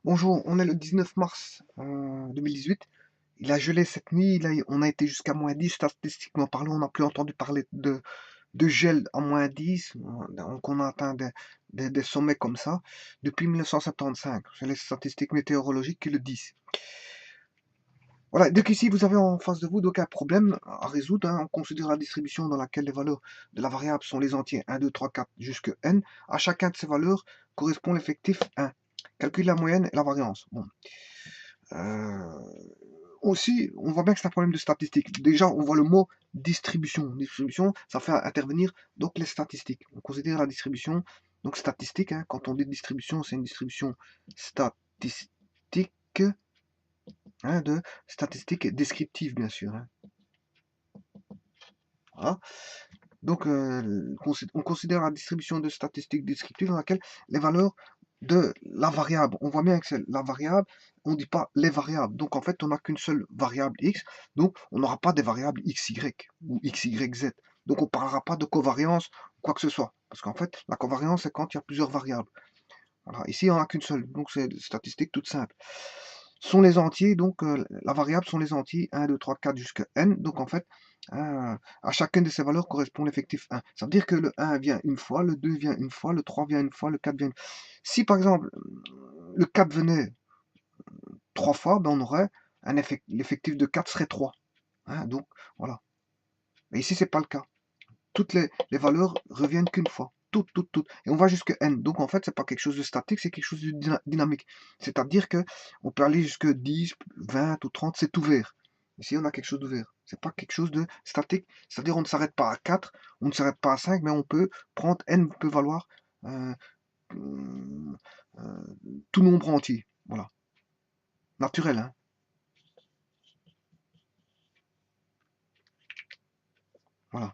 Bonjour, on est le 19 mars 2018. Il a gelé cette nuit, on a été jusqu'à -10. Statistiquement parlant, on n'a plus entendu parler de gel à -10. Donc on a atteint des sommets comme ça depuis 1975. C'est les statistiques météorologiques qui le disent. Voilà, dès qu'ici vous avez en face de vous donc un problème à résoudre, hein. On considère la distribution dans laquelle les valeurs de la variable sont les entiers 1, 2, 3, 4 jusqu'à n. À chacun de ces valeurs correspond l'effectif 1. Calcule la moyenne et la variance. Bon. Aussi, on voit bien que c'est un problème de statistique. Déjà, on voit le mot distribution. Distribution, ça fait intervenir donc les statistiques. On considère la distribution, donc statistique, hein. Quand on dit distribution, c'est une distribution statistique, hein, de statistiques descriptives, bien sûr, hein. Voilà. Donc, on considère la distribution de statistiques descriptives dans laquelle les valeurs de la variable, on voit bien que c'est la variable, on ne dit pas les variables. Donc, en fait, on n'a qu'une seule variable x, donc on n'aura pas des variables xy ou xyz. Donc, on ne parlera pas de covariance ou quoi que ce soit. Parce qu'en fait, la covariance, c'est quand il y a plusieurs variables. Voilà. Ici, on n'a qu'une seule, donc c'est des statistiques toutes simples. Sont les entiers, donc la variable sont les entiers 1, 2, 3, 4 jusqu'à n. Donc en fait, à chacune de ces valeurs correspond l'effectif 1. Ça veut dire que le 1 vient une fois, le 2 vient une fois, le 3 vient une fois, le 4 vient une fois. Si par exemple le 4 venait 3 fois, ben, on aurait l'effectif de 4 serait 3. Hein, donc voilà. Mais ici, c'est pas le cas. Toutes les valeurs reviennent qu'une fois. Toutes. Et on va jusqu'à n. Donc en fait, c'est pas quelque chose de statique, c'est quelque chose de dynamique. C'est-à-dire que on peut aller jusqu'à 10, 20 ou 30, c'est ouvert. Ici, on a quelque chose d'ouvert. C'est pas quelque chose de statique. C'est-à-dire on ne s'arrête pas à 4, on ne s'arrête pas à 5, mais on peut prendre n peut valoir euh, euh, tout nombre entier. Voilà. Naturel, hein. Voilà.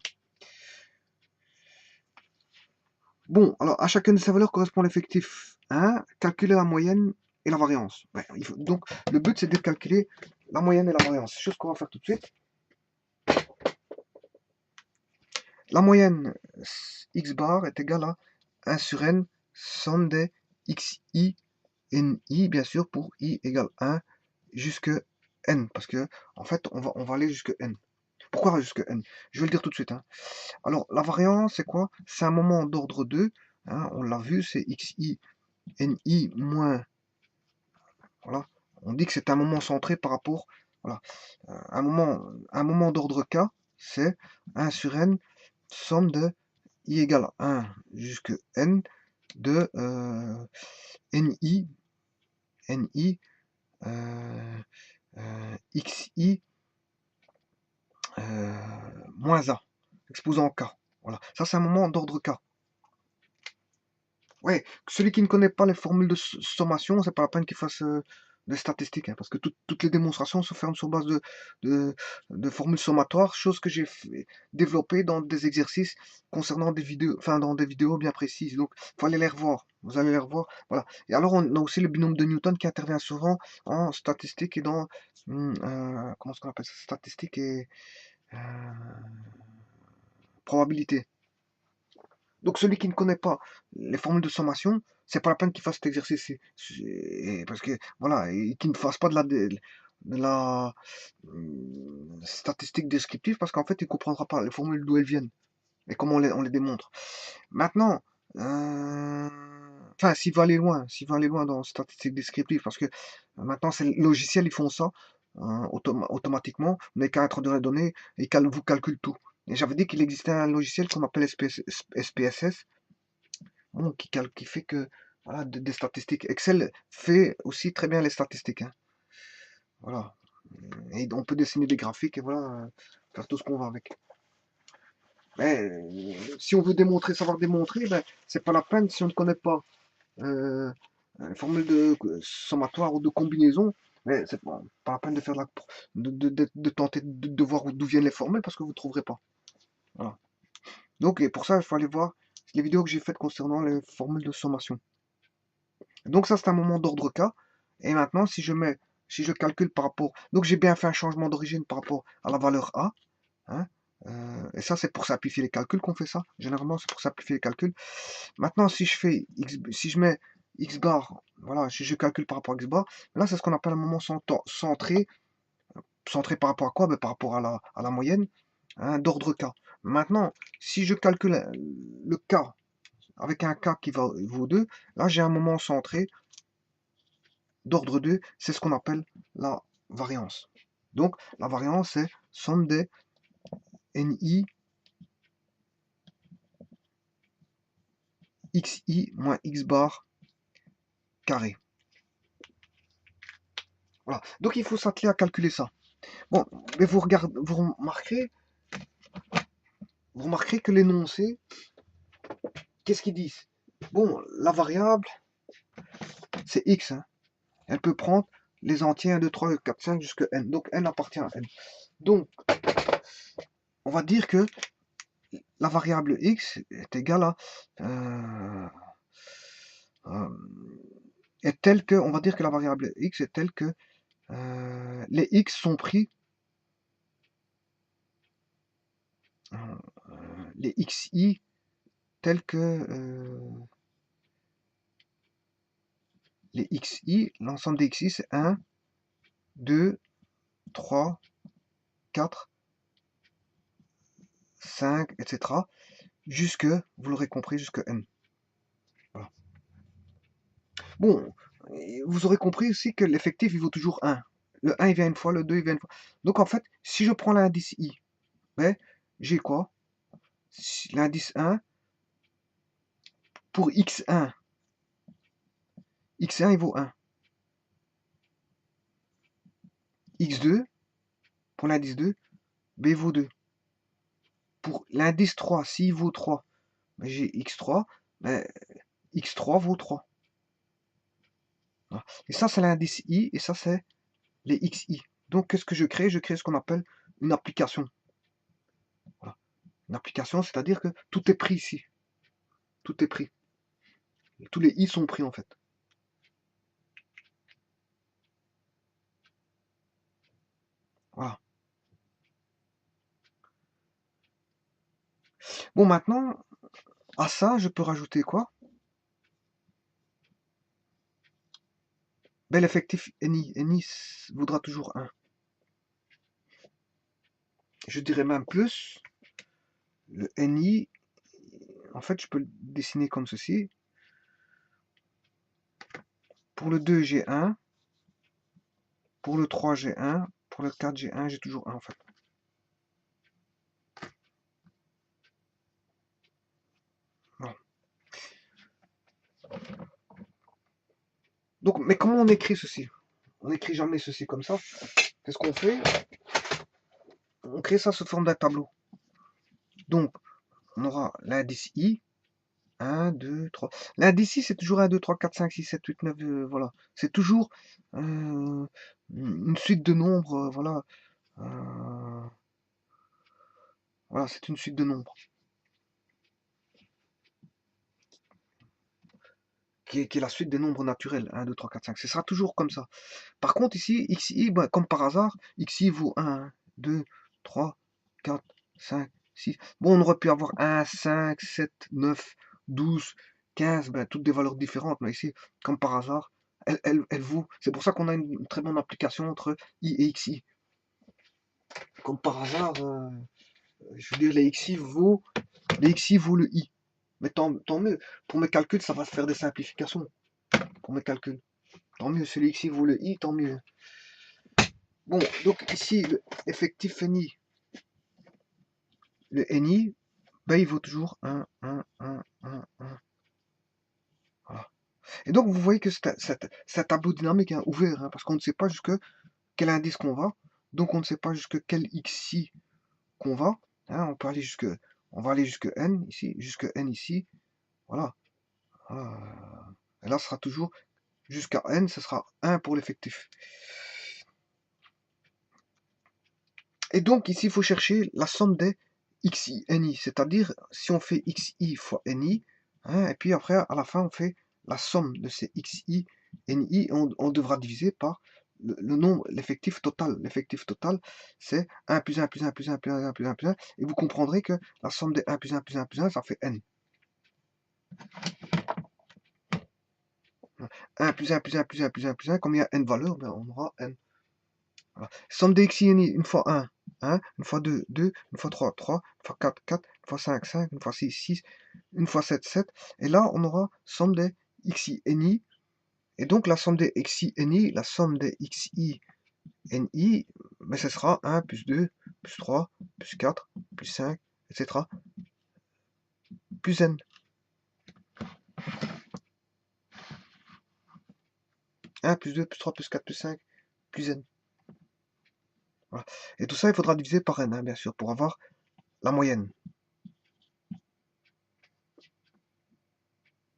Bon, alors à chacune de ces valeurs correspond l'effectif 1, calculer la moyenne et la variance. Ouais, donc le but c'est de calculer la moyenne et la variance. C'est chose qu'on va faire tout de suite. La moyenne x bar est égale à 1 sur n, somme des xi, ni, bien sûr, pour i égale 1 jusque n. Parce que en fait, on va aller jusque n. Pourquoi jusque n? Je vais le dire tout de suite, hein. Alors, la variance, c'est quoi? C'est un moment d'ordre 2. Hein, on l'a vu, c'est xi, ni moins. Voilà. On dit que c'est un moment centré par rapport. Voilà. Un moment d'ordre k, c'est 1 sur n, somme de i égale 1 jusque n de ni, xi moins a, exposant k. Voilà. Ça, c'est un moment d'ordre k. Ouais, celui qui ne connaît pas les formules de sommation, c'est pas la peine qu'il fasse des statistiques, hein, parce que toutes les démonstrations se ferment sur base de formules sommatoires, chose que j'ai développée dans des exercices concernant des vidéos, enfin dans des vidéos bien précises. Donc, il faut aller les revoir. Vous allez les revoir. Voilà. Et alors, on a aussi le binôme de Newton qui intervient souvent en statistique et dans comment est-ce qu'on appelle ça? Statistique et euh, probabilité. Donc celui qui ne connaît pas les formules de sommation, c'est pas la peine qu'il fasse cet exercice. Parce que voilà, et qu'il ne fasse pas de la statistique descriptive, parce qu'en fait, il ne comprendra pas les formules d'où elles viennent et comment on les démontre. Maintenant, enfin, s'il veut aller loin dans statistique descriptive, parce que maintenant, c'est le logiciel, ils font ça automatiquement. Vous n'avez qu'à introduire les données et vous calcule tout. Et j'avais dit qu'il existait un logiciel qu'on appelle SPSS, bon, qui fait que voilà, des statistiques. Excel fait aussi très bien les statistiques, hein. Voilà. Et on peut dessiner des graphiques et voilà, faire tout ce qu'on va avec. Mais si on veut démontrer, savoir démontrer, ben, c'est pas la peine si on ne connaît pas une formule de sommatoire ou de combinaison. Mais c'est pas la peine de faire de tenter de voir d'où viennent les formules parce que vous ne trouverez pas. Voilà. Donc, et pour ça, il faut aller voir les vidéos que j'ai faites concernant les formules de sommation. Donc ça, c'est un moment d'ordre K. Et maintenant, si je calcule par rapport... Donc j'ai bien fait un changement d'origine par rapport à la valeur A. Hein, et ça, c'est pour simplifier les calculs qu'on fait ça. Généralement, c'est pour simplifier les calculs. Maintenant, si je mets x bar Voilà, si je calcule par rapport à x bar, là, c'est ce qu'on appelle un moment centré. Centré par rapport à quoi? Ben, par rapport à la moyenne, hein, d'ordre K. Maintenant, si je calcule le K avec un K qui vaut 2, là, j'ai un moment centré d'ordre 2, c'est ce qu'on appelle la variance. Donc, la variance, c'est somme des NI XI moins X bar carré. Voilà. Donc, il faut s'atteler à calculer ça. Bon, mais vous remarquerez que l'énoncé, qu'est-ce qu'ils disent? Bon, la variable, c'est X, hein. Elle peut prendre les entiers 1, 2, 3, 4, 5 jusqu'à n. Donc, n appartient à n. Donc, on va dire que la variable x est égale à est telle que, on va dire que la variable x est telle que les x sont pris, les xi tels que les xi, l'ensemble des xi c'est 1, 2, 3, 4, 5, etc. Jusque, vous l'aurez compris, jusque n. Voilà. Bon, vous aurez compris aussi que l'effectif il vaut toujours 1. Le 1 il vient une fois, le 2 il vient une fois. Donc en fait, si je prends l'indice i, ben, j'ai quoi? L'indice 1 pour x1. x1 il vaut 1. x2 pour l'indice 2, b vaut 2. Pour l'indice 3, s'il vaut 3, ben, j'ai x3, ben, x3 vaut 3. Voilà. Et ça c'est l'indice i et ça c'est les xi. Donc qu'est-ce que je crée? Je crée ce qu'on appelle une application. Voilà. Une application, c'est-à-dire que tout est pris ici. Tout est pris. Tous les i sont pris en fait. Voilà. Bon, maintenant, à ça, je peux rajouter quoi? Ben, l'effectif NI. NI voudra toujours 1. Je dirais même plus. Le NI, en fait, je peux le dessiner comme ceci. Pour le 2, j'ai 1. Pour le 3, j'ai 1. Pour le 4, j'ai 1. J'ai toujours 1 en fait. Voilà. Donc, mais comment on écrit ceci? On n'écrit jamais ceci comme ça. Qu'est-ce qu'on fait? On crée ça sous forme d'un tableau. Donc, on aura l'indice I. 1, 2, 3. L'indice I, c'est toujours 1, 2, 3, 4, 5, 6, 7, 8, 9. Voilà. C'est toujours une suite de nombres. Voilà. Voilà, c'est une suite de nombres. Qui est la suite des nombres naturels. 1, 2, 3, 4, 5. Ce sera toujours comme ça. Par contre, ici, xi, bah, comme par hasard, xi vaut 1, 2, 3, 4, 5, 6. Bon, on aurait pu avoir 1, 5, 7, 9, 12, 15, ben, toutes des valeurs différentes. Mais ici, comme par hasard, elle vaut. C'est pour ça qu'on a une très bonne application entre i et xi. Comme par hasard, je veux dire, les xi vaut le i. Mais tant mieux. Pour mes calculs, ça va se faire des simplifications. Pour mes calculs. Tant mieux. Celui xi vaut le i, tant mieux. Bon, donc ici, le effectif NI, le NI, ben, il vaut toujours 1, 1, 1, 1, 1. Voilà. Et donc, vous voyez que c'est un tableau dynamique hein, ouvert, hein, parce qu'on ne sait pas jusque quel indice qu'on va. Donc, on ne sait pas jusque quel xi qu'on va. Hein, on va aller jusque n ici, jusque n ici. Voilà. Et là, ce sera toujours jusqu'à n, ce sera 1 pour l'effectif. Et donc, ici, il faut chercher la somme des xi, ni, c'est-à-dire si on fait xi fois ni, hein, et puis après, à la fin, on fait la somme de ces xi, ni, on devra diviser par le nombre, l'effectif total. L'effectif total, c'est 1 plus 1 plus 1 plus 1 plus 1 plus 1 plus 1, et vous comprendrez que la somme des 1 plus 1 plus 1 plus 1, ça fait n. 1 plus 1 plus 1 plus 1 plus 1 plus 1, combien n valeurs? Ben, on aura n. Voilà. Somme des xi et ni, une fois 1, 1, une fois 2, 2, une fois 3, 3, une fois 4, 4, une fois 5, 5, une fois 6, 6, une fois 7, 7. Et là, on aura somme des xi et ni. Et donc, la somme des xi et ni, la somme des xi et ni, ben, ce sera 1 plus 2, plus 3, plus 4, plus 5, etc. plus n. 1 plus 2, plus 3, plus 4, plus 5, plus n. Voilà. Et tout ça, il faudra diviser par n, hein, bien sûr, pour avoir la moyenne.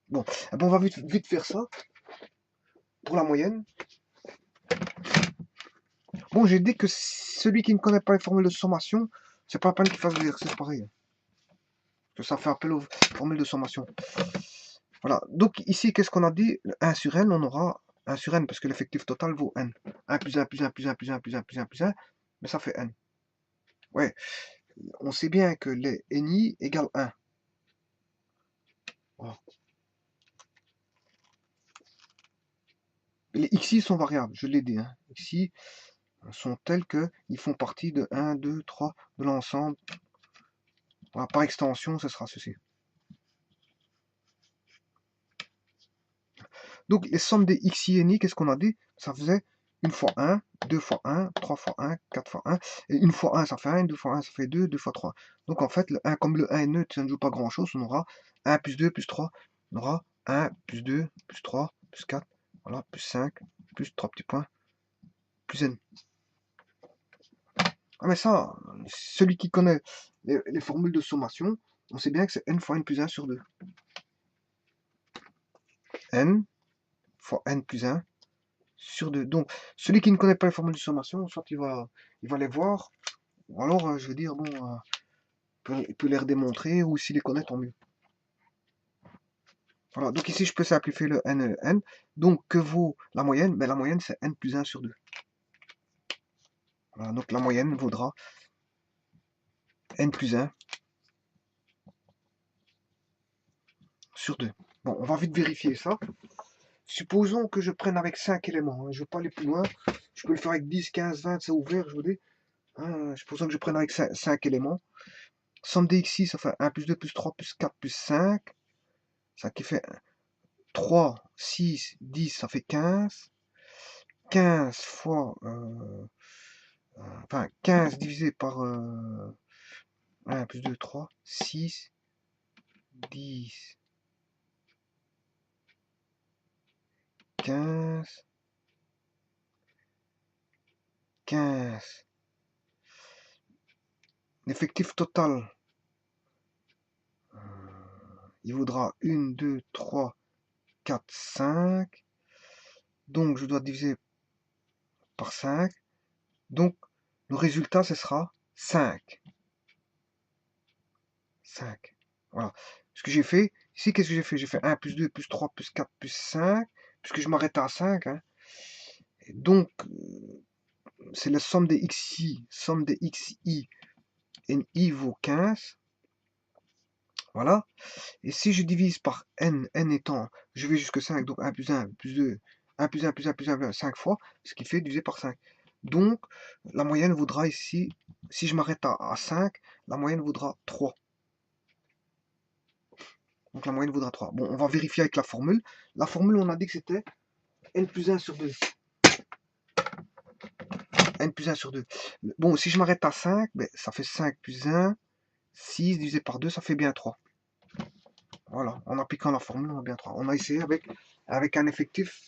Bon, eh ben, on va vite faire ça. Pour la moyenne. Bon, j'ai dit que celui qui ne connaît pas les formules de sommation, c'est pas la peine qu'il fasse l'exercice pareil. Que ça fait appel aux formules de sommation. Voilà. Donc ici, qu'est-ce qu'on a dit? 1 sur n, on aura 1 sur n, parce que l'effectif total vaut n. 1 plus 1 plus 1 plus 1 plus 1 plus 1 plus 1 plus 1, mais ça fait n. Ouais, on sait bien que les ni égale 1. Voilà. Les xi sont variables, je l'ai dit. Hein. Xi sont tels qu'ils font partie de 1, 2, 3 de l'ensemble. Voilà, par extension, ce sera ceci. Donc, les sommes des xi et ni, qu'est-ce qu'on a dit? Ça faisait 1 fois 1, 2 fois 1, 3 fois 1, 4 fois 1. Et 1 fois 1, ça fait 1, 2 fois 1, ça fait 2, 2 fois 3. Donc, en fait, le 1, comme le 1 est neutre, ça ne joue pas grand-chose. On aura 1 plus 2 plus 3. On aura 1 plus 2 plus 3 plus 4. Voilà, plus 5, plus 3 petits points, plus n. Ah, mais ça, celui qui connaît les formules de sommation, on sait bien que c'est n fois n plus 1 sur 2. N fois n plus 1 sur 2. Donc, celui qui ne connaît pas les formules de sommation, soit il va les voir, ou alors, je veux dire, bon, il peut les redémontrer, ou s'il les connaît, tant mieux. Voilà, donc ici, je peux simplifier le n et le n. Donc, que vaut la moyenne? Ben, la moyenne, c'est n plus 1 sur 2. Voilà, donc la moyenne vaudra n plus 1 sur 2. Bon, on va vite vérifier ça. Supposons que je prenne avec 5 éléments. Hein. Je ne veux pas aller plus loin. Je peux le faire avec 10, 15, 20, c'est ouvert, je vous dis. Hein, supposons que je prenne avec 5 éléments. Somme des xi, ça fait 1 plus 2 plus 3 plus 4 plus 5. Ça qui fait 3, 6, 10, ça fait 15. 15 fois... enfin, 15 divisé par 1 plus 2, 3, 6, 10, 15, 15. L'effectif total, il vaudra 1, 2, 3, 4, 5. Donc, je dois diviser par 5. Donc, le résultat, ce sera 5. 5. Voilà. Ce que j'ai fait, ici, qu'est-ce que j'ai fait? J'ai fait 1 plus 2 plus 3 plus 4 plus 5, puisque je m'arrête à 5. Hein. Et donc, c'est la somme des xi. Somme des xi ni vaut 15. Voilà. Et si je divise par n étant, je vais jusque 5, donc 1 plus 1 plus 2, 1 plus 1 plus 1 plus 1, 5 fois, ce qui fait diviser par 5. Donc, la moyenne vaudra ici, si je m'arrête à 5, la moyenne vaudra 3. Donc la moyenne vaudra 3. Bon, on va vérifier avec la formule. La formule, on a dit que c'était n plus 1 sur 2. N plus 1 sur 2. Bon, si je m'arrête à 5, ben, ça fait 5 plus 1, 6 divisé par 2, ça fait bien 3. Voilà, en appliquant la formule, on a bien 3. On a essayé avec un effectif,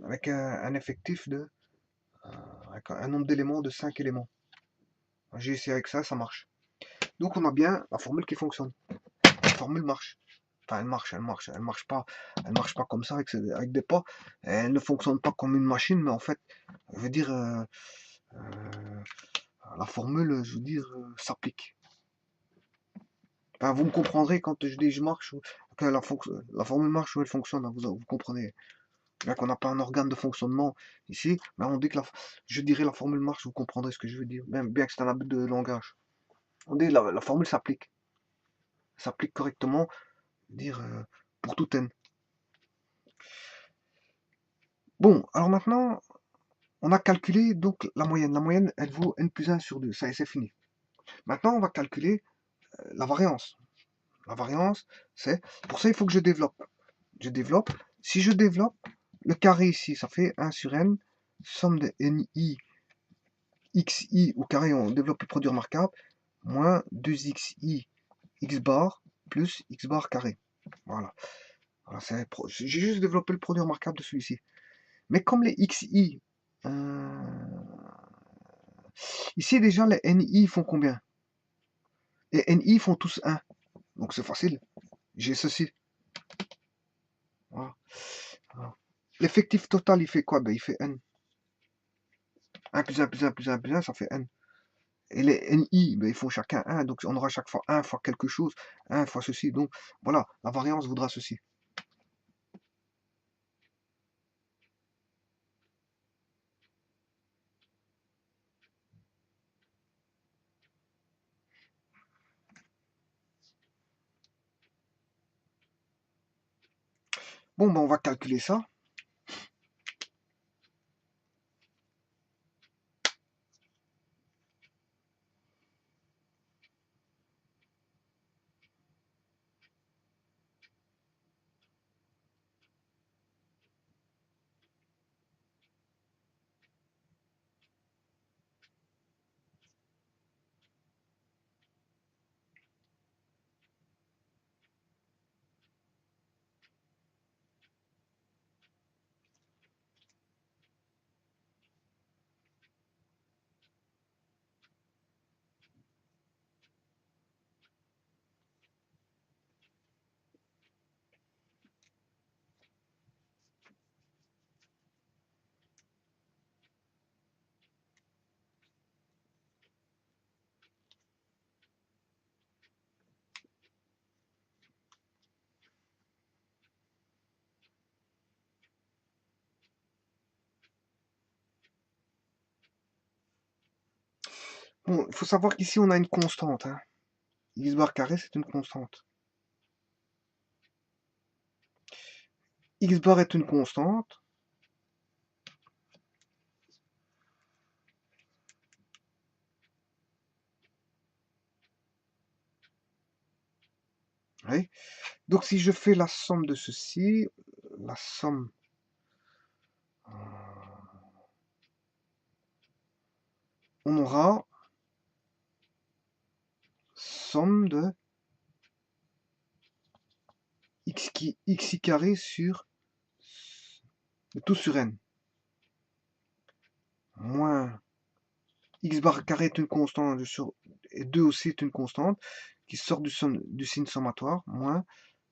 un effectif de avec un nombre d'éléments de 5 éléments. J'ai essayé avec ça, ça marche. Donc on a bien la formule qui fonctionne. La formule marche. Enfin, elle marche pas comme ça avec des pas. Elle ne fonctionne pas comme une machine, mais en fait, je veux dire, la formule, je veux dire, s'applique. Enfin, vous me comprendrez quand je dis je marche, que la formule marche ou elle fonctionne, hein, vous comprenez. Bien qu'on n'a pas un organe de fonctionnement ici, mais on dit que je dirais la formule marche, vous comprendrez ce que je veux dire, même bien que c'est un abus de langage. On dit la formule s'applique. S'applique correctement, dire pour tout n. Bon, alors maintenant, on a calculé donc la moyenne. La moyenne, elle vaut n plus 1 sur 2. Ça y est, c'est fini. Maintenant, on va calculer la variance. La variance, c'est... Pour ça, il faut que je développe. Je développe. Si je développe, le carré ici, ça fait 1 sur n, somme de ni, xi au carré, on développe le produit remarquable, moins 2xi x bar plus x bar carré. Voilà. Voilà, j'ai juste développé le produit remarquable de celui-ci. Mais comme les xi, ici déjà les ni font combien? Les ni font tous 1. Donc c'est facile. J'ai ceci. Voilà. Voilà. L'effectif total, il fait quoi? Ben, il fait n. 1 plus 1 plus 1 plus 1 plus 1, ça fait n. Et les ni, ben, ils font chacun 1. Donc on aura chaque fois 1 fois quelque chose, 1 fois ceci. Donc voilà, la variance vaudra ceci. Bon, ben, on va calculer ça. Bon, il faut savoir qu'ici, on a une constante. Hein. X bar carré, c'est une constante. X bar est une constante. Oui. Donc si je fais la somme de ceci, la somme... On aura somme de xi carré sur tout sur n. Moins x bar carré est une constante, et 2 aussi est une constante, qui sort du signe sommatoire, moins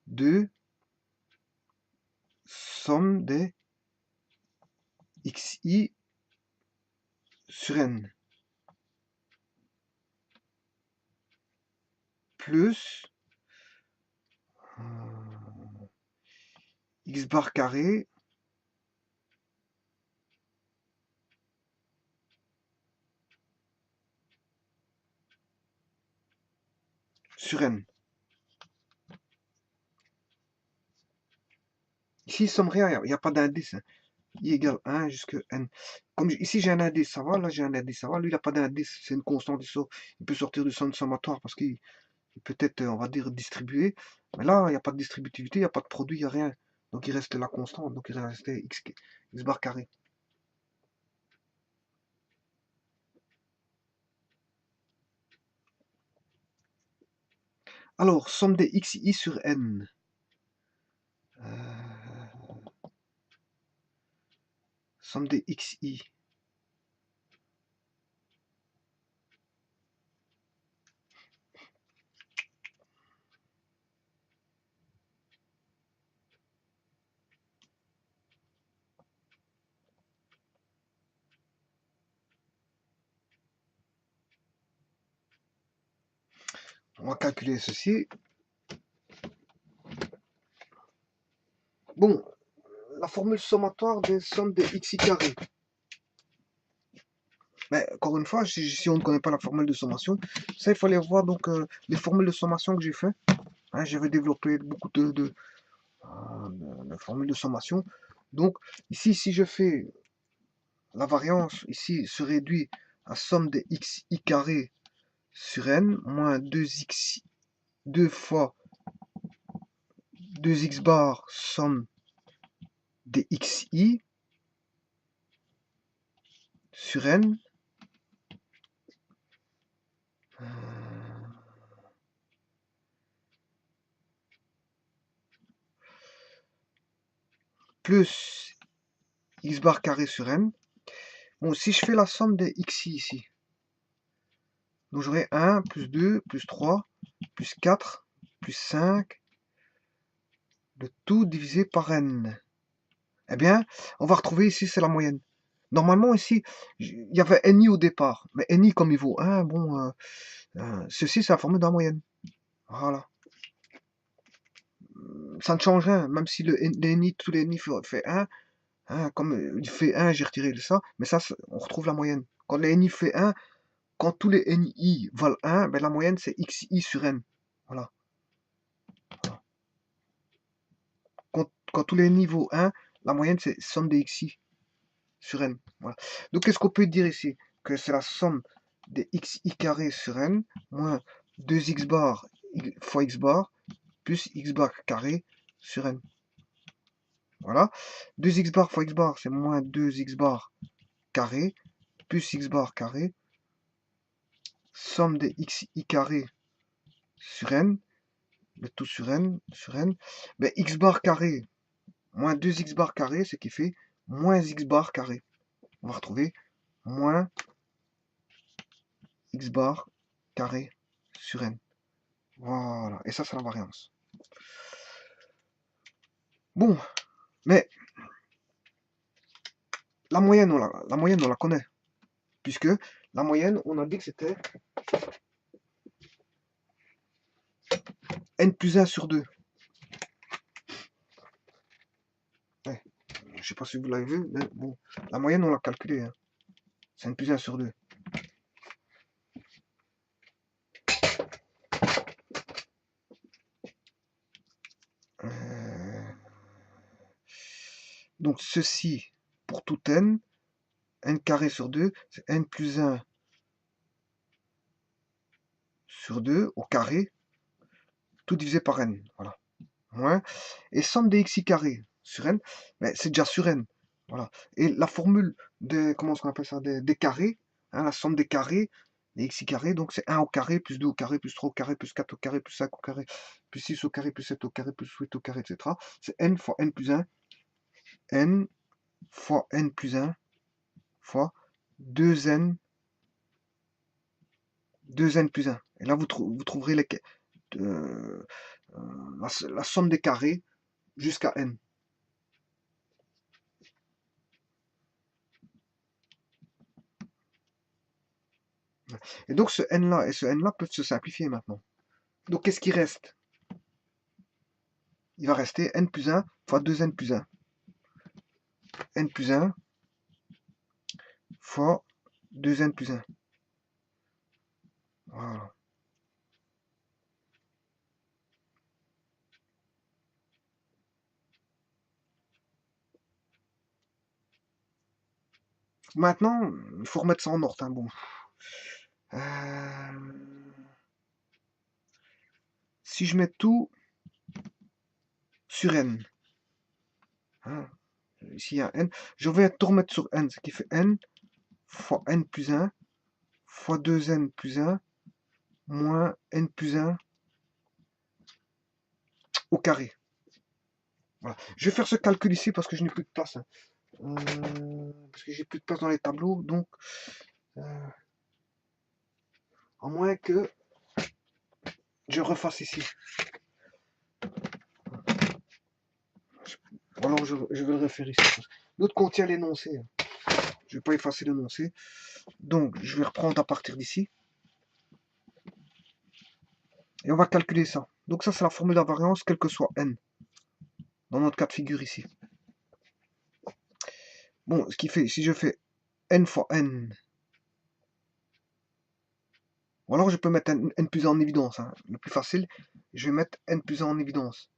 2 somme des xi sur n. Plus x bar carré sur n. Ici, il somme rien, il n'y a pas d'indice. Hein. I égale 1 jusqu'à n. Comme ici, j'ai un indice, ça va. Là, j'ai un indice, ça va. Lui, il n'a pas d'indice. C'est une constante. Il peut sortir du son sommatoire parce qu'il peut être, on va dire, distribué. Mais là, il n'y a pas de distributivité, il n'y a pas de produit, il n'y a rien. Donc, il reste la constante. Donc, il reste x bar carré. Alors, somme des xi sur n. Somme des xi. On va calculer ceci. Bon, la formule sommatoire des sommes des xi carré. Mais encore une fois, si on ne connaît pas la formule de sommation, ça, il fallait voir donc les formules de sommation que j'ai fait. Hein, j'avais développé beaucoup de formules de sommation. Donc, ici, si je fais la variance, ici, se réduit à somme des xi carré sur n, moins 2 fois 2x bar, somme des xi sur n, plus x bar carré sur n. Bon, si je fais la somme des xi ici, donc j'aurai 1, plus 2, plus 3, plus 4, plus 5, le tout divisé par n. Eh bien, on va retrouver ici, c'est la moyenne. Normalement, ici, il y avait ni au départ, mais ni comme il vaut 1, bon, ceci, c'est la formule de la moyenne. Voilà. Ça ne change rien, même si les ni, tous les ni fait 1, hein, comme il fait 1, j'ai retiré ça, mais ça, on retrouve la moyenne. Quand les ni fait 1, quand tous les ni valent 1, ben la moyenne, c'est xi sur n. Voilà. Quand tous les ni vaut 1, la moyenne, c'est somme des xi sur n. Voilà. Donc, qu'est-ce qu'on peut dire ici? Que c'est la somme des xi carré sur n moins 2x bar fois x bar plus x bar carré sur n. Voilà. 2x bar fois x bar, c'est moins 2x bar carré plus x bar carré. Somme des xi carré sur n. Le tout sur n. Mais x bar carré moins 2x bar carré, ce qui fait moins x bar carré. On va retrouver moins x bar carré sur n. Voilà. Et ça, c'est la variance. Bon, mais la moyenne, on la connaît. Puisque la moyenne, on a dit que c'était n plus 1 sur 2. Ouais. Je ne sais pas si vous l'avez vu, mais bon, la moyenne, on l'a calculée. Hein. C'est n plus 1 sur 2. Donc, ceci, pour tout n carré sur 2, c'est n plus 1 sur 2 au carré, tout divisé par n. Voilà. Moins. Et somme des xi carré sur n, ben, c'est déjà sur n. Voilà. Et la formule de, comment on appelle ça, des carrés, hein, la somme des carrés, des xi carré, donc c'est 1 au carré, plus 2 au carré, plus 3 au carré, plus 4 au carré, plus 5 au carré, plus 6 au carré, plus 7 au carré, plus 8 au carré, etc. C'est n fois n plus 1, n fois n plus 1 fois 2n plus 1. Et là, vous trouverez la somme des carrés jusqu'à n. Et donc, ce n-là et ce n-là peuvent se simplifier maintenant. Donc, qu'est-ce qui reste? Il va rester n plus 1 fois 2n plus 1. N plus 1 fois 2n plus 1. Voilà. Maintenant, il faut remettre ça en ordre. Hein, bon. Si je mets tout sur n, hein, ici il y a n, je vais tout remettre sur n, ce qui fait n fois n plus 1 fois 2n plus 1 moins n plus 1 au carré. Voilà. Je vais faire ce calcul ici parce que je n'ai plus de place. Hein. Parce que j'ai plus de place dans les tableaux, donc à moins que je refasse ici. Alors je vais le refaire ici. L'autre contient l'énoncé. Je ne vais pas effacer l'énoncé. Donc je vais reprendre à partir d'ici. Et on va calculer ça. Donc ça c'est la formule d'invariance, quel que soit n. Dans notre cas de figure ici. Bon, ce qui fait, si je fais n fois n, ou alors je peux mettre n plus 1 en évidence. Hein. Le plus facile, je vais mettre n plus 1 en évidence.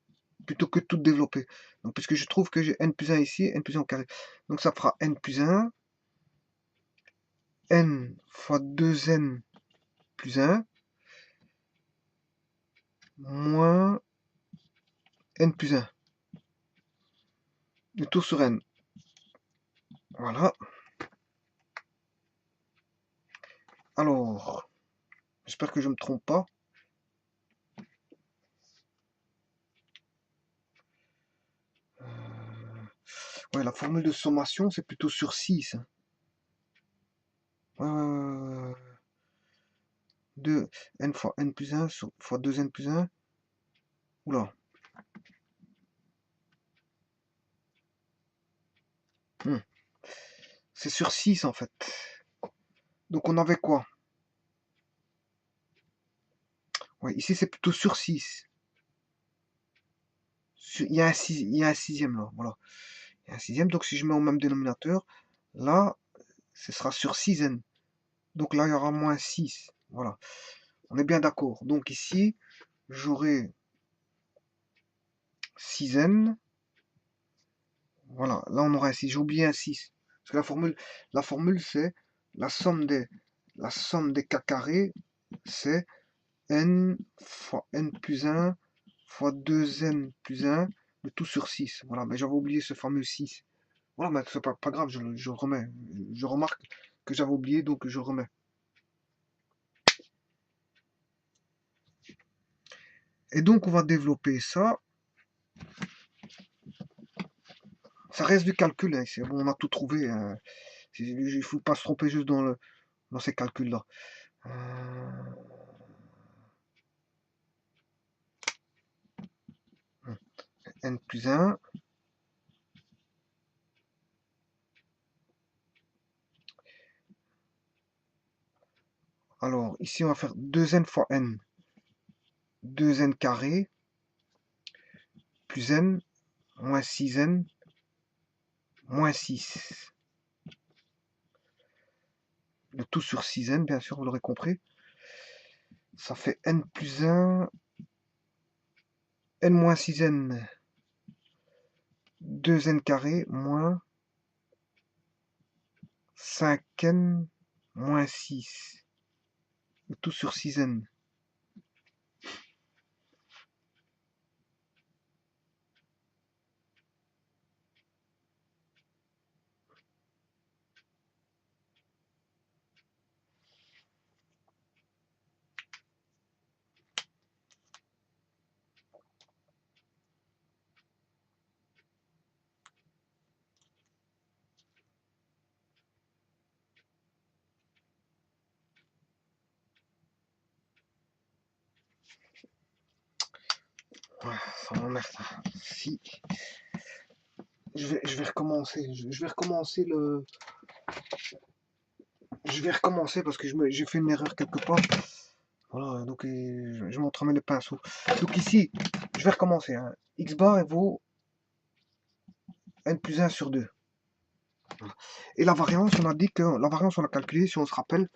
plutôt que tout développer. Donc, puisque je trouve que j'ai n plus 1 ici, n plus 1 au carré. Donc, ça fera n plus 1, n fois 2n plus 1, moins n plus 1. Le tout sur n. Voilà. Alors, j'espère que je ne me trompe pas. Ouais, la formule de sommation, c'est plutôt sur 6. 2 n fois n plus 1 fois 2n plus 1. Oula. C'est sur 6 en fait. Donc on avait quoi? Ouais, ici c'est plutôt sur 6. Il y a un sixième là. Voilà. Il y a un sixième. Donc si je mets au même dénominateur, là, ce sera sur 6n. Donc là, il y aura moins 6. Voilà. On est bien d'accord. Donc ici, j'aurai 6n. Voilà. Là, on aura un 6. J'ai oublié un 6. Parce que la formule c'est la somme des k carrés, c'est n fois n plus 1 fois 2n plus 1, le tout sur 6. Voilà, mais j'avais oublié ce fameux 6. Voilà, mais c'est pas grave, je remets. Je remarque que j'avais oublié, donc je remets. Et donc, on va développer ça. Ça reste du calcul, hein. Bon, on a tout trouvé. Hein. Il ne faut pas se tromper juste dans ces calculs-là. N plus 1. Alors, ici, on va faire 2n fois n. 2n carré plus n moins 6n moins 6. Le tout sur 6n, bien sûr, vous l'aurez compris. Ça fait n plus 1, n moins 6n, 2n carré moins 5n moins 6. Le tout sur 6n. Ça m'emmerde. Si. Je vais recommencer. Je vais recommencer le. Je vais recommencer parce que j'ai fait une erreur quelque part. Voilà, donc je m'entremets le pinceau. Donc ici, je vais recommencer. Hein. X bar vaut n plus 1 sur 2. Voilà. Et la variance, on a dit que la variance, on l'a calculée, si on se rappelle.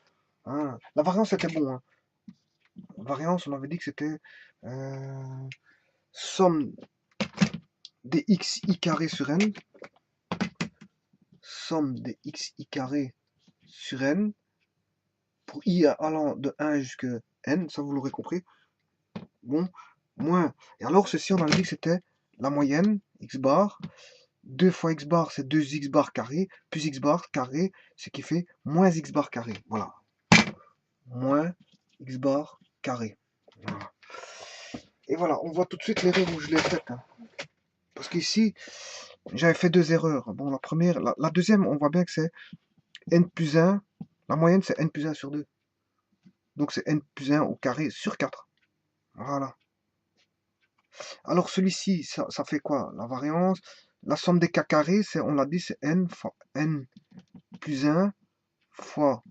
Hein, la variance était bon. Hein. La variance, on avait dit que c'était somme des xi carré sur n. Somme des xi carré sur n. Pour i allant de 1 jusqu'à n, ça vous l'aurez compris. Bon, moins. Et alors, ceci, on avait dit que c'était la moyenne, x bar. 2 fois x bar, c'est 2x bar carré, plus x bar carré, ce qui fait moins x bar carré. Voilà. Moins x bar carré. Voilà. Et voilà, on voit tout de suite l'erreur où je l'ai faite. Hein. Parce qu'ici, j'avais fait deux erreurs. Bon, la première, la deuxième, on voit bien que c'est n plus 1. La moyenne, c'est n plus 1 sur 2. Donc, c'est n plus 1 au carré sur 4. Voilà. Alors, celui-ci, ça fait quoi? La variance, la somme des k carrés, on l'a dit, c'est n fois n plus 1 fois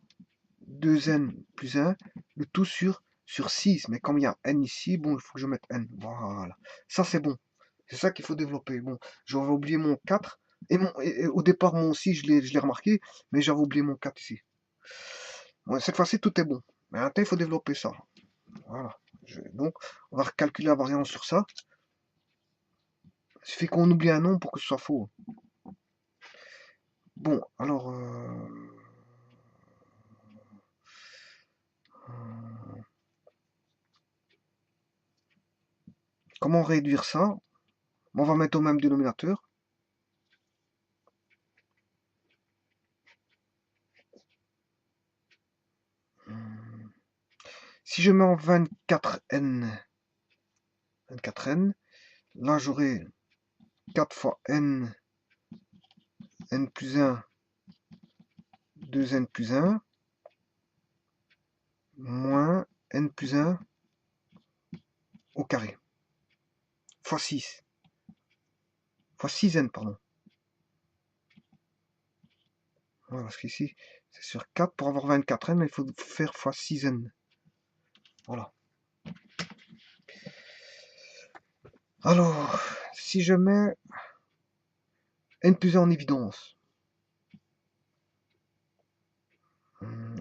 2n plus 1, le tout sur 6. Mais comme il y a n ici, bon, il faut que je mette n. Voilà. Ça, c'est bon. C'est ça qu'il faut développer. Bon, j'avais oublié mon 4. Et au départ, mon aussi, je l'ai remarqué, mais j'avais oublié mon 4 ici. Bon, cette fois-ci, tout est bon. Mais maintenant, il faut développer ça. Voilà. Donc, on va recalculer la variance sur ça. Il suffit qu'on oublie un nom pour que ce soit faux. Bon, alors... comment réduire ça? On va mettre au même dénominateur. Si je mets en 24n, là j'aurai 4 fois n plus 1, 2n plus 1, moins n plus 1 au carré, fois 6, fois 6n, pardon. Ouais, parce qu'ici, c'est sur 4 pour avoir 24n, mais il faut faire fois 6n. Voilà. Alors, si je mets n plus 1 en évidence,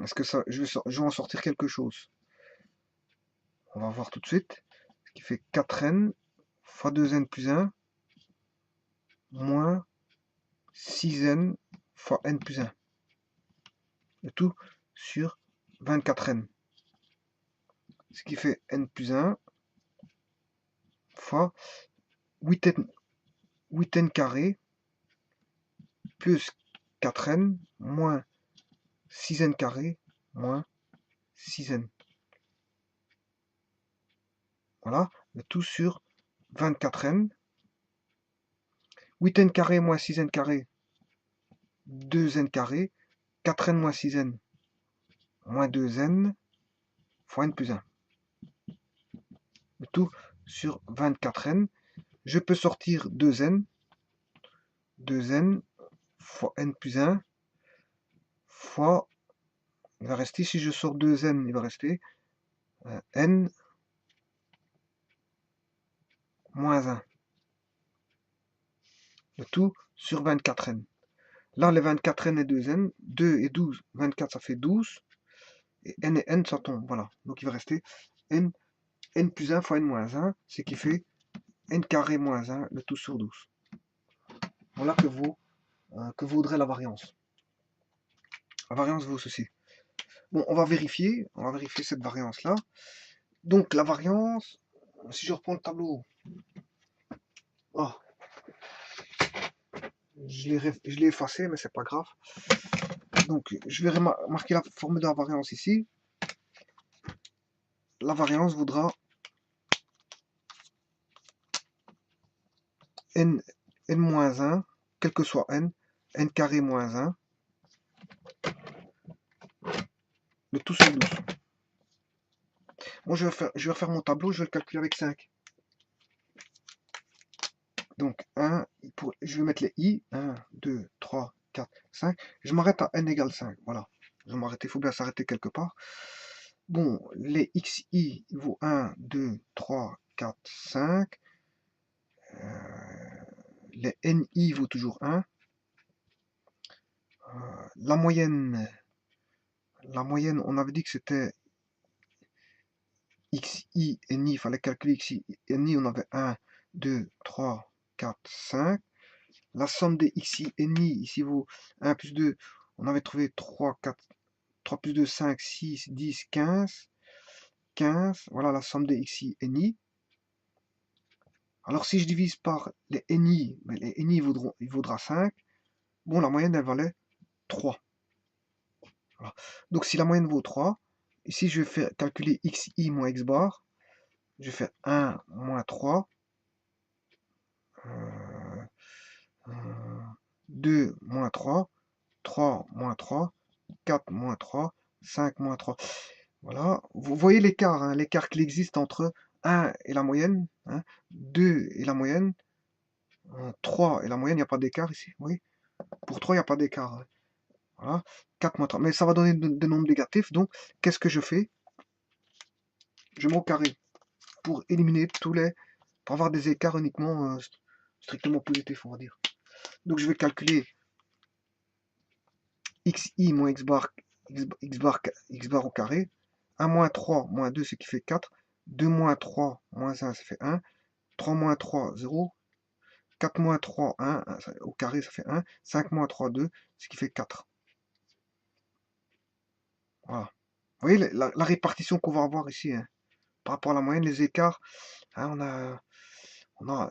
est-ce que ça, je vais en sortir quelque chose? On va voir tout de suite. Ce qui fait 4n fois 2n plus 1 moins 6n fois n plus 1. Le tout sur 24n. Ce qui fait n plus 1 fois 8n carré plus 4n moins 6n carré moins 6n. Voilà, le tout sur 24n. 8n carré moins 6n carré, 2n carré, 4n moins 6n moins 2n fois n plus 1. Le tout sur 24n. Je peux sortir 2n. 2n fois n plus 1 fois, il va rester, si je sors 2n, il va rester n moins 1. Le tout sur 24n. Là, les 24n et 2n, 2 et 12, 24 ça fait 12, et n et n ça tombe, voilà. Donc il va rester n plus 1 fois n moins 1, ce qui fait n carré moins 1, le tout sur 12. Voilà que vaudrait la variance. La variance vaut ceci. Bon, on va vérifier cette variance-là. Donc la variance, si je reprends le tableau, oh, je l'ai effacé, mais c'est pas grave. Donc je vais marquer la formule de la variance ici. La variance vaudra n moins 1, quel que soit n carré moins 1, le tout sur 12. Moi je vais refaire mon tableau, je vais le calculer avec 5. Donc 1, je vais mettre les i, 1, 2, 3, 4, 5. Je m'arrête à n égale 5. Voilà. Je vais m'arrêter, il faut bien s'arrêter quelque part. Bon, les xi il vaut 1, 2, 3, 4, 5. Les ni vaut toujours 1. La moyenne, on avait dit que c'était xi et ni, il fallait calculer xi et ni, on avait 1, 2, 3, 4, 5. La somme des xi et ni, ici vaut 1 plus 2, on avait trouvé 3, 4, 3 plus 2, 5, 6, 10, 15. 15, voilà la somme des xi et ni. Alors si je divise par les ni, mais les ni il vaudra 5. Bon, la moyenne, elle valait 3. Voilà. Donc si la moyenne vaut 3, ici je vais faire calculer xi moins x bar. Je vais faire 1 moins 3. 2 moins 3. 3 moins 3. 4 moins 3. 5 moins 3. Voilà. Vous voyez l'écart, hein, l'écart qu'il existe entre 1 et la moyenne, hein, 2 et la moyenne, 3 et la moyenne, il n'y a pas d'écart ici. Oui. Pour 3, il n'y a pas d'écart. Hein. Voilà. 4 moins 3. Mais ça va donner des nombres négatifs. Donc, qu'est-ce que je fais? Je mets au carré pour éliminer pour avoir des écarts uniquement strictement positifs, on va dire. Donc, je vais calculer xi moins x bar au carré. 1 moins 3 moins 2, ce qui fait 4. 2 moins 3 moins 1, ça fait 1. 3 moins 3, 0. 4 moins 3, 1, au carré, ça fait 1. 5 moins 3, 2, ce qui fait 4. Voilà. Vous voyez la répartition qu'on va avoir ici, hein, par rapport à la moyenne, les écarts. Hein,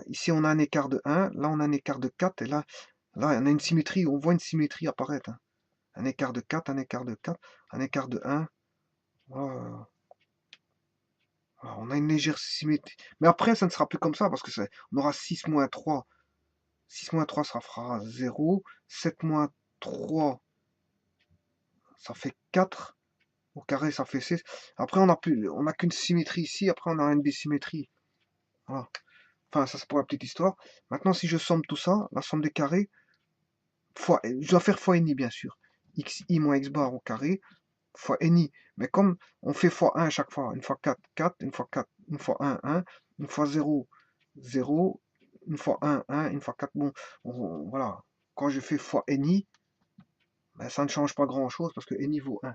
ici, on a un écart de 1, là, on a un écart de 4, et là, on a une symétrie, on voit une symétrie apparaître. Hein. Un écart de 4, un écart de 4, un écart de 1. Voilà. Voilà, on a une légère symétrie. Mais après, ça ne sera plus comme ça, parce que on aura 6 moins 3. 6 moins 3, ça fera 0. 7 moins 3, ça fait 4. Au carré, ça fait 6. Après, on n'a qu'une symétrie ici. Après, on a une désymétrie. Voilà. Enfin, ça c'est pour la petite histoire. Maintenant, si je somme tout ça, la somme des carrés, je dois faire fois ni, bien sûr. Xi moins x bar au carré, fois ni. Mais comme on fait fois 1 à chaque fois, une fois 4, 4, une fois 4, une fois 1, 1, une fois 0, 0, une fois 1, 1, une fois 4, bon, voilà. Quand je fais fois ni, ben, ça ne change pas grand-chose parce que ni vaut 1.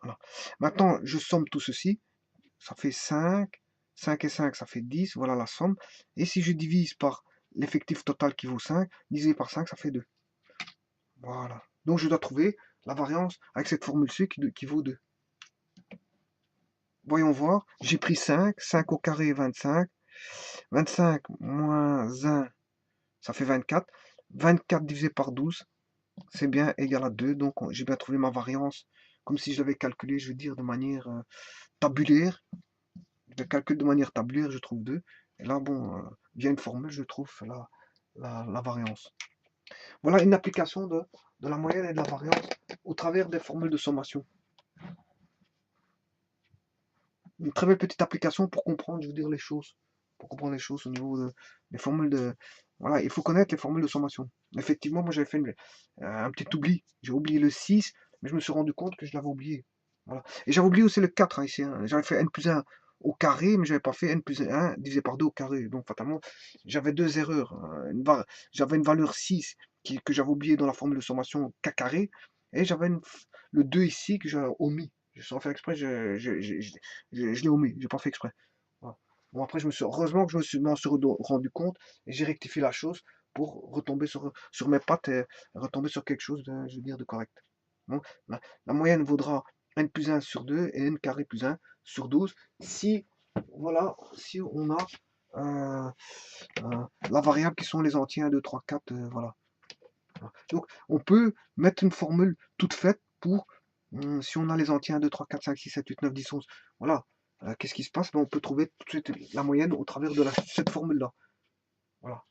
Voilà. Maintenant, je somme tout ceci, ça fait 5, 5 et 5, ça fait 10, voilà la somme. Et si je divise par l'effectif total qui vaut 5, divisé par 5, ça fait 2. Voilà. Donc je dois trouver la variance avec cette formule-ci qui vaut 2. Voyons voir, j'ai pris 5, 5 au carré 25, 25 moins 1, ça fait 24, 24 divisé par 12, c'est bien égal à 2, donc j'ai bien trouvé ma variance, comme si je l'avais calculé, je veux dire, de manière tabulaire. Je calcule de manière tabulaire, je trouve 2, et là, bon, via une formule, je trouve la variance. Voilà une application de la moyenne et de la variance au travers des formules de sommation. Une très belle petite application pour comprendre, je veux dire, les choses. Pour comprendre les choses au niveau des formules de... Voilà, il faut connaître les formules de sommation. Effectivement, moi j'avais fait un petit oubli. J'ai oublié le 6, mais je me suis rendu compte que je l'avais oublié. Voilà. Et j'avais oublié aussi le 4 hein, ici. Hein. J'avais fait n plus 1 au carré, mais j'avais pas fait n plus 1 divisé par 2 au carré. Donc fatalement, j'avais deux erreurs. J'avais une valeur 6 que j'avais oublié dans la formule de sommation k carré, et j'avais le 2 ici que j'ai omis. Sans faire exprès, je l'ai omis, j'ai pas fait exprès. Voilà. Bon, après, heureusement que je m'en suis rendu compte et j'ai rectifié la chose pour retomber sur mes pattes et retomber sur quelque chose de, je veux dire, de correct. Donc, la moyenne vaudra n plus 1 sur 2 et n carré plus 1 sur 12 si, voilà, si on a la variable qui sont les entiers 1, 2, 3, 4, voilà. Donc, on peut mettre une formule toute faite pour, si on a les entiers 1, 2, 3, 4, 5, 6, 7, 8, 9, 10, 11, voilà. Qu'est-ce qui se passe? Ben, on peut trouver tout de suite la moyenne au travers de cette formule-là. Voilà.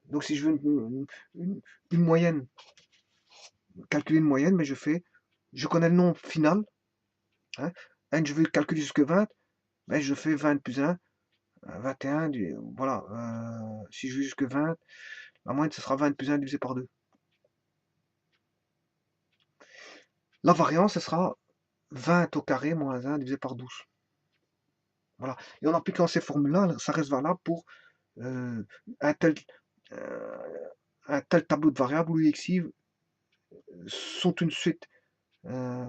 Donc, si je veux une moyenne, calculer une moyenne, mais je connais le nom final. Hein, n, je veux calculer jusque 20, ben, je fais 20 plus 1, 21, voilà. Si je veux jusque 20, la moyenne, ce sera 20 plus 1 divisé par 2. La variance, ce sera 20 au carré moins 1 divisé par 12. Voilà. Et en appliquant ces formules-là, ça reste valable pour un tel tableau de variables où les xi sont une suite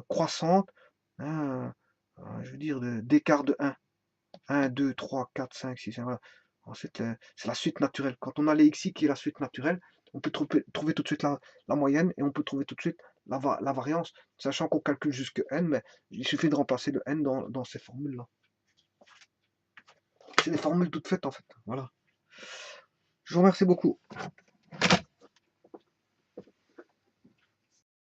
croissante, hein, je veux dire, d'écart de 1. 1, 2, 3, 4, 5, 6, voilà. Ensuite, c'est la suite naturelle. Quand on a les xi qui est la suite naturelle, on peut trouver tout de suite la moyenne et on peut trouver tout de suite la variance, sachant qu'on calcule jusque n, mais il suffit de remplacer le n dans ces formules-là. C'est des formules toutes faites en fait. Voilà. Je vous remercie beaucoup.